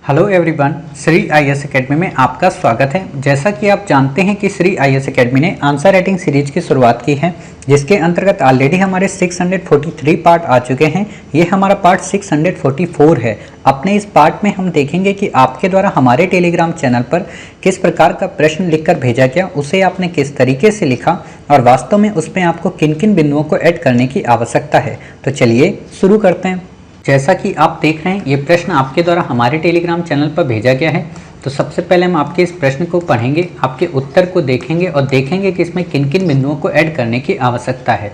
Hello everyone, Shri IAS academy में आपका स्वागत है। जैसा कि आप जानते हैं कि श्री आईएएस एकेडमी ने आंसर राइटिंग सीरीज की शुरुआत की है, जिसके अंतर्गत ऑलरेडी हमारे 643 पार्ट आ चुके हैं। ये हमारा पार्ट 644 है। अपने इस पार्ट में हम देखेंगे कि आपके द्वारा हमारे टेलीग्राम चैनल पर किस प्रकार का प्रश्न लिखकर भेजा गया, उसे आपने किस तरीके से लिखा और वास्तव में उसमें आपको किन किन बिंदुओं को ऐड करने की आवश्यकता है। तो चलिए शुरू करते हैं। जैसा कि आप देख रहे हैं, ये प्रश्न आपके द्वारा हमारे टेलीग्राम चैनल पर भेजा गया है। तो सबसे पहले हम आपके इस प्रश्न को पढ़ेंगे, आपके उत्तर को देखेंगे और देखेंगे कि इसमें किन किन बिंदुओं को ऐड करने की आवश्यकता है।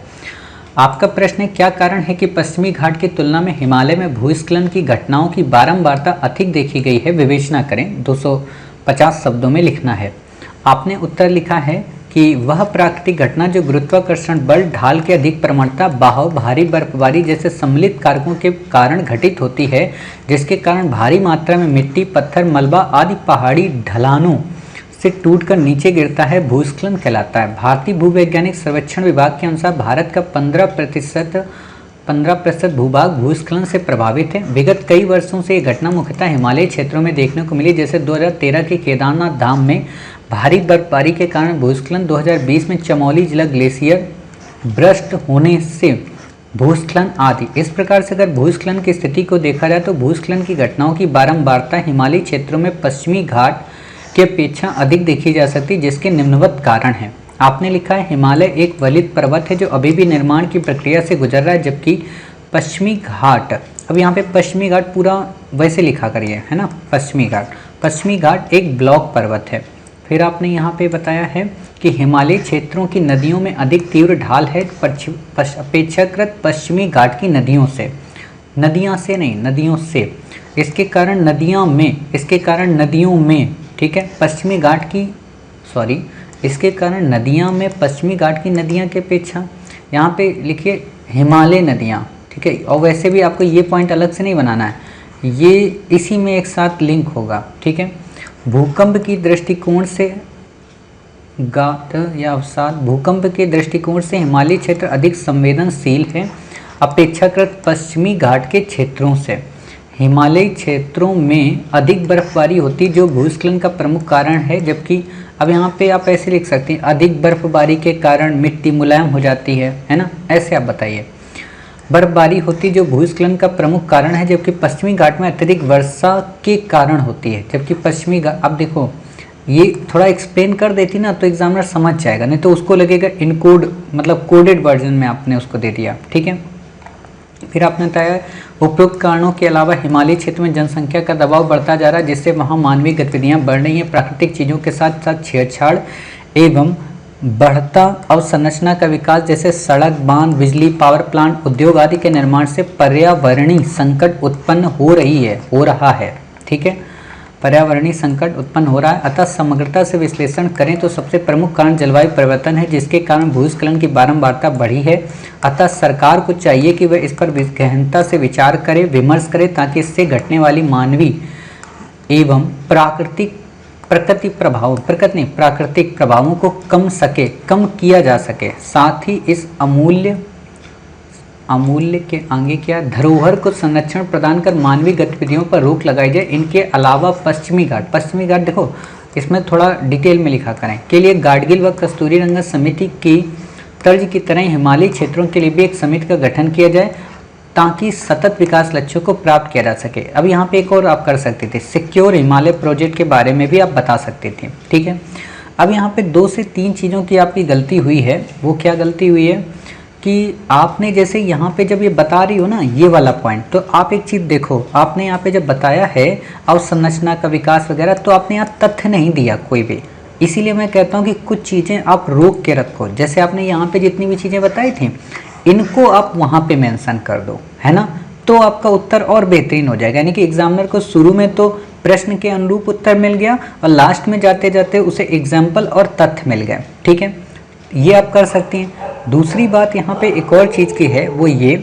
आपका प्रश्न है, क्या कारण है कि पश्चिमी घाट की तुलना में हिमालय में भूस्खलन की घटनाओं की बारंबारता अधिक देखी गई है? विवेचना करें। 250 शब्दों में लिखना है। आपने उत्तर लिखा है कि वह प्राकृतिक घटना जो गुरुत्वाकर्षण बल, ढाल के अधिक प्रवणता, बहाव, भारी बर्फबारी जैसे सम्मिलित कारकों के कारण घटित होती है, जिसके कारण भारी मात्रा में मिट्टी, पत्थर, मलबा आदि पहाड़ी ढलानों से टूटकर नीचे गिरता है, भूस्खलन कहलाता है। भारतीय भूवैज्ञानिक सर्वेक्षण विभाग के अनुसार भारत का 15% भूभाग भूस्खलन से प्रभावित है। विगत कई वर्षों से ये घटना मुख्यतः हिमालयी क्षेत्रों में देखने को मिली, जैसे 2013 के केदारनाथ धाम में भारी बर्फबारी के कारण भूस्खलन, 2020 में चमोली जिला ग्लेशियर भ्रष्ट होने से भूस्खलन आदि। इस प्रकार से अगर भूस्खलन की स्थिति को देखा जाए तो भूस्खलन की घटनाओं की बारंबारता हिमालयी क्षेत्रों में पश्चिमी घाट की अपेक्षा अधिक देखी जा सकती है, जिसके निम्नवत कारण हैं। आपने लिखा है, हिमालय एक वलित पर्वत है जो अभी भी निर्माण की प्रक्रिया से गुजर रहा है, जबकि पश्चिमी घाट, अब यहाँ पे पश्चिमी घाट पूरा वैसे लिखा करिए, है ना। पश्चिमी घाट एक ब्लॉक पर्वत है। फिर आपने यहाँ पे बताया है कि हिमालयी क्षेत्रों की नदियों में अधिक तीव्र ढाल है अपेक्षाकृत पश्चिमी घाट की नदियों से, नदियाँ से नहीं, नदियों से। इसके कारण नदियों में ठीक है, पश्चिमी घाट की इसके कारण नदियाँ में पश्चिमी घाट की नदियाँ के अपेक्षा, यहाँ पे लिखिए हिमालय नदियाँ, ठीक है। और वैसे भी आपको ये पॉइंट अलग से नहीं बनाना है, ये इसी में एक साथ लिंक होगा, ठीक है। भूकंप के दृष्टिकोण से हिमालयी क्षेत्र अधिक संवेदनशील है अपेक्षाकृत पश्चिमी घाट के क्षेत्रों से। हिमालयी क्षेत्रों में अधिक बर्फबारी होती जो भूस्खलन का प्रमुख कारण है, जबकि अब यहाँ पे आप ऐसे लिख सकते हैं, अधिक बर्फबारी के कारण मिट्टी मुलायम हो जाती है ना, ऐसे आप बताइए। बर्फबारी होती जो भूस्खलन का प्रमुख कारण है, जबकि पश्चिमी घाट में अत्यधिक वर्षा के कारण होती है। जबकि पश्चिमी घाट, अब देखो ये थोड़ा एक्सप्लेन कर देती ना तो एग्जामिनर समझ जाएगा, नहीं तो उसको लगेगा इनकोड, मतलब कोडेड वर्जन में आपने उसको दे दिया, ठीक है। फिर आपने बताया उपयुक्त कारणों के अलावा हिमालयी क्षेत्र में जनसंख्या का दबाव बढ़ता जा रहा है, जिससे वहाँ मानवीय गतिविधियाँ बढ़ रही हैं। प्राकृतिक चीज़ों के साथ साथ छेड़छाड़ एवं बढ़ता अवसंरचना का विकास, जैसे सड़क, बांध, बिजली, पावर प्लांट, उद्योग आदि के निर्माण से पर्यावरणीय संकट उत्पन्न हो रहा है, ठीक है। पर्यावरणीय संकट उत्पन्न हो रहा है। अतः समग्रता से विश्लेषण करें तो सबसे प्रमुख कारण जलवायु परिवर्तन है, जिसके कारण भूस्खलन की बारंबारता बढ़ी है। अतः सरकार को चाहिए कि वह इस पर गहनता से विचार करे, विमर्श करे, ताकि इससे घटने वाली मानवीय एवं प्राकृतिक प्रभावों को कम किया जा सके। साथ ही इस अमूल्य के आगे क्या, धरोहर को संरक्षण प्रदान कर मानवीय गतिविधियों पर रोक लगाई जाए। इनके अलावा पश्चिमी घाट देखो इसमें थोड़ा डिटेल में लिखा करें, के लिए गाडगिल व कस्तूरीरंगन समिति की तर्ज की तरह हिमालयी क्षेत्रों के लिए भी एक समिति का गठन किया जाए, ताकि सतत विकास लक्ष्यों को प्राप्त किया जा सके। अब यहाँ पे एक और आप कर सकते थे, सिक्योर हिमालय प्रोजेक्ट के बारे में भी आप बता सकते थे, ठीक है। अब यहाँ पे 2 से 3 चीज़ों की आपकी गलती हुई है। वो क्या गलती हुई है कि आपने जैसे यहाँ पे जब ये बता रही हो ना ये वाला पॉइंट, तो आप एक चीज़ देखो, आपने यहाँ पे जब बताया है अवसंरचना का विकास वगैरह, तो आपने यहाँ तथ्य नहीं दिया कोई भी। इसीलिए मैं कहता हूँ कि कुछ चीज़ें आप रोक के रखो। जैसे आपने यहाँ पे जितनी भी चीज़ें बताई थी, इनको आप वहाँ पे मेंशन कर दो, है ना, तो आपका उत्तर और बेहतरीन हो जाएगा। यानी कि एग्जामिनर को शुरू में तो प्रश्न के अनुरूप उत्तर मिल गया और लास्ट में जाते जाते उसे एग्जाम्पल और तथ्य मिल गए, ठीक है। ये आप कर सकती हैं। दूसरी बात यहाँ पे एक और चीज़ की है, वो ये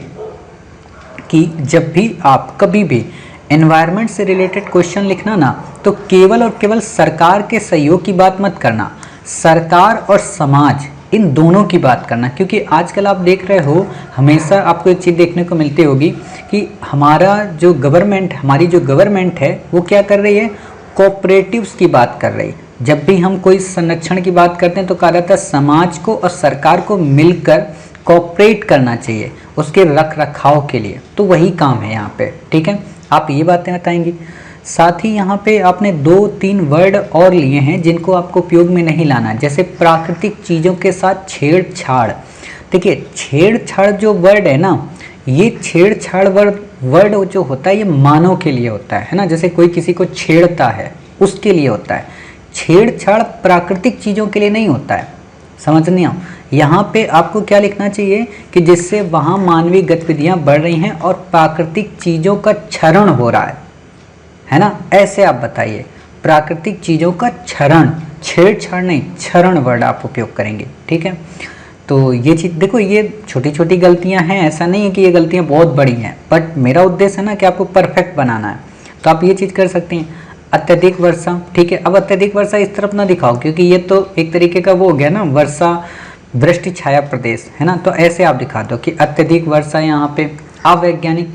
कि जब भी आप कभी भी एनवायरनमेंट से रिलेटेड क्वेश्चन लिखना ना, तो केवल और केवल सरकार के सहयोग की बात मत करना। सरकार और समाज इन दोनों की बात करना, क्योंकि आजकल आप देख रहे हो हमेशा आपको एक चीज़ देखने को मिलती होगी कि हमारी जो गवर्नमेंट है वो क्या कर रही है, कोऑपरेटिव्स की बात कर रही है। जब भी हम कोई संरक्षण की बात करते हैं तो कहा जाता है समाज को और सरकार को मिलकर कोऑपरेट करना चाहिए उसके रख रखाव के लिए, तो वही काम है यहाँ पे, ठीक है। आप ये बातें बताएंगी। साथ ही यहाँ पे आपने 2-3 वर्ड और लिए हैं जिनको आपको उपयोग में नहीं लाना, जैसे प्राकृतिक चीज़ों के साथ छेड़छाड़। देखिए छेड़छाड़ जो वर्ड है ना, ये छेड़छाड़ वर्ड जो होता है ये मानव के लिए होता है ना, जैसे कोई किसी को छेड़ता है उसके लिए होता है। छेड़छाड़ प्राकृतिक चीज़ों के लिए नहीं होता है, समझ नहीं आओ। यहाँ पे आपको क्या लिखना चाहिए कि जिससे वहाँ मानवीय गतिविधियाँ बढ़ रही हैं और प्राकृतिक चीज़ों का क्षरण हो रहा है ना, ऐसे आप बताइए। प्राकृतिक चीज़ों का क्षरण, छेड़छाड़ नहीं, क्षरण वर्ड आप उपयोग करेंगे, ठीक है। तो ये चीज़ देखो, ये छोटी छोटी गलतियाँ हैं, ऐसा नहीं है कि ये गलतियाँ बहुत बड़ी हैं, बट मेरा उद्देश्य है ना कि आपको परफेक्ट बनाना है, तो आप ये चीज़ कर सकते हैं। अत्यधिक वर्षा, ठीक है। अब अत्यधिक वर्षा इस तरफ ना दिखाओ क्योंकि ये तो एक तरीके का वो हो गया ना, वर्षा वृष्टि छाया प्रदेश है ना, तो ऐसे आप दिखा दो कि अत्यधिक वर्षा यहाँ पे। अवैज्ञानिक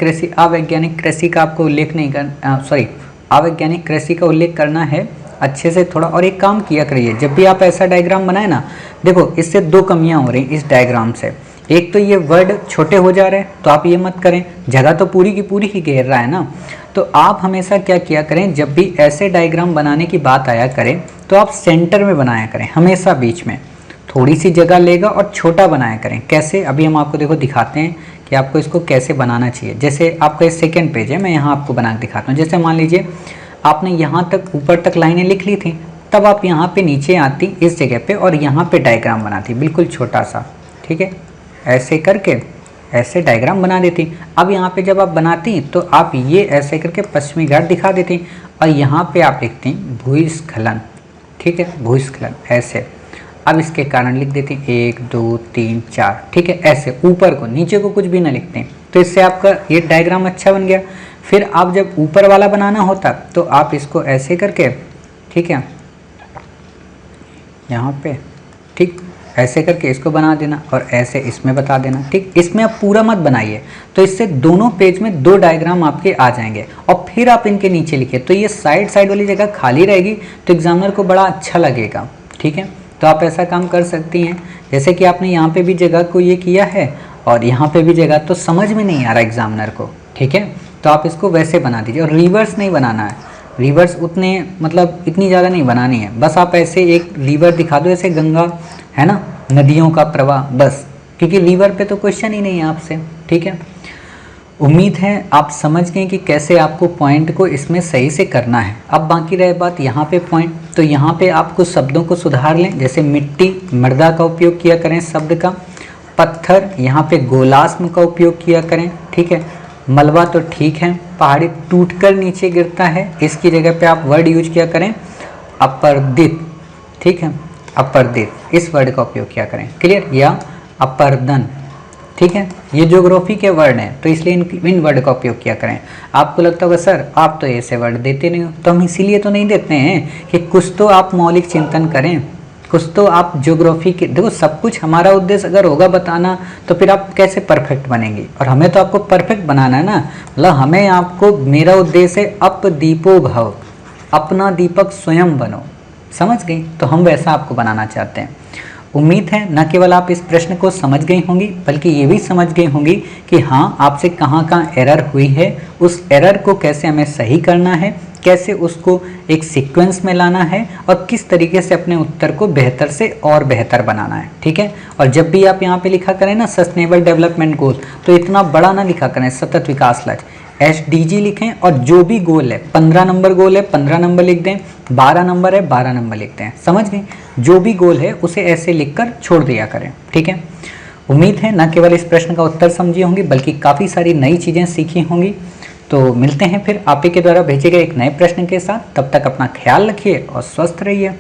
कृषि का आपको उल्लेख नहीं कर अवैज्ञानिक कृषि का उल्लेख करना है अच्छे से थोड़ा। और एक काम किया करिए, जब भी आप ऐसा डायग्राम बनाए ना, देखो इससे 2 कमियां हो रही इस डायग्राम से। एक तो ये वर्ड छोटे हो जा रहे हैं, तो आप ये मत करें, जगह तो पूरी की पूरी ही घेर रहा है ना। तो आप हमेशा क्या किया करें, जब भी ऐसे डायग्राम बनाने की बात आया करें तो आप सेंटर में बनाया करें, हमेशा बीच में थोड़ी सी जगह लेगा और छोटा बनाया करें। कैसे, अभी हम आपको देखो दिखाते हैं कि आपको इसको कैसे बनाना चाहिए। जैसे आपका इस सेकेंड पेज है, मैं यहाँ आपको बना के दिखाता हूँ। जैसे मान लीजिए आपने यहाँ तक ऊपर तक लाइनें लिख ली थी, तब आप यहाँ पे नीचे आती इस जगह पे और यहाँ पे डायग्राम बनाती बिल्कुल छोटा सा, ठीक है। ऐसे करके ऐसे डायग्राम बना देती। अब यहाँ पे जब आप बनाती तो आप ये ऐसे करके पश्चिमी घाट दिखा देती और यहाँ पे आप लिखती भूस्खलन, ठीक है, भूस्खलन ऐसे। अब इसके कारण लिख देती 1 2 3 4, ठीक है, ऐसे ऊपर को, नीचे को कुछ भी ना लिखते, तो इससे आपका ये डायग्राम अच्छा बन गया। फिर आप जब ऊपर वाला बनाना होता तो आप इसको ऐसे करके, ठीक है, यहाँ पे, ठीक, ऐसे करके इसको बना देना और ऐसे इसमें बता देना, ठीक। इसमें आप पूरा मत बनाइए, तो इससे दोनों पेज में 2 डायग्राम आपके आ जाएंगे और फिर आप इनके नीचे लिखिए, तो ये साइड वाली जगह खाली रहेगी, तो एग्जामिनर को बड़ा अच्छा लगेगा, ठीक है। तो आप ऐसा काम कर सकती हैं, जैसे कि आपने यहाँ पे भी जगह को ये किया है और यहाँ पे भी जगह, तो समझ में नहीं आ रहा एग्जामिनर को, ठीक है, तो आप इसको वैसे बना दीजिए। और रिवर्स नहीं बनाना है, रिवर्स उतने मतलब इतनी ज़्यादा नहीं बनानी है, बस आप ऐसे एक रिवर दिखा दो, ऐसे गंगा है ना, नदियों का प्रवाह, बस, क्योंकि रिवर पे तो क्वेश्चन ही नहीं है आपसे, ठीक है। उम्मीद है आप समझ गए कि कैसे आपको पॉइंट को इसमें सही से करना है। अब बाकी रहे बात यहाँ पे पॉइंट, तो यहाँ पे आप कुछ शब्दों को सुधार लें, जैसे मिट्टी, मृदा का उपयोग किया करें शब्द का। पत्थर, यहाँ पे गोलास्म का उपयोग किया करें, ठीक है। मलबा तो ठीक है, पहाड़ी टूटकर नीचे गिरता है, इसकी जगह पे आप वर्ड यूज किया करें अपर्दित, ठीक है, अपर्दित, इस वर्ड का उपयोग किया करें, क्लियर, या अपर्दन, ठीक है। ये ज्योग्राफी के वर्ड हैं तो इसलिए इन वर्ड का उपयोग किया करें। आपको लगता होगा सर आप तो ऐसे वर्ड देते नहीं हो, तो हम इसीलिए तो नहीं देते हैं कि कुछ तो आप मौलिक चिंतन करें, कुछ तो आप ज्योग्राफी के, देखो सब कुछ हमारा उद्देश्य अगर होगा बताना तो फिर आप कैसे परफेक्ट बनेंगे, और हमें तो आपको परफेक्ट बनाना है ना, मतलब हमें आपको, मेरा उद्देश्य है अप दीपो भव, अपना दीपक स्वयं बनो, समझ गई, तो हम वैसा आपको बनाना चाहते हैं। उम्मीद है न केवल आप इस प्रश्न को समझ गई होंगी बल्कि ये भी समझ गई होंगी कि हाँ आपसे कहाँ कहाँ एरर हुई है, उस एरर को कैसे हमें सही करना है, कैसे उसको एक सीक्वेंस में लाना है और किस तरीके से अपने उत्तर को बेहतर से और बेहतर बनाना है, ठीक है। और जब भी आप यहाँ पे लिखा करें ना सस्टेनेबल डेवलपमेंट गोल, तो इतना बड़ा ना लिखा करें सतत विकास लक्ष्य, SDG लिखें, और जो भी गोल है 15 नंबर गोल है 15 नंबर लिख दें, 12 नंबर है 12 नंबर लिखते हैं, समझ गए, जो भी गोल है उसे ऐसे लिखकर छोड़ दिया करें, ठीक है। उम्मीद है न केवल इस प्रश्न का उत्तर समझी होंगी बल्कि काफ़ी सारी नई चीज़ें सीखी होंगी। तो मिलते हैं फिर आप ही के द्वारा भेजे गए एक नए प्रश्न के साथ, तब तक अपना ख्याल रखिए और स्वस्थ रहिए।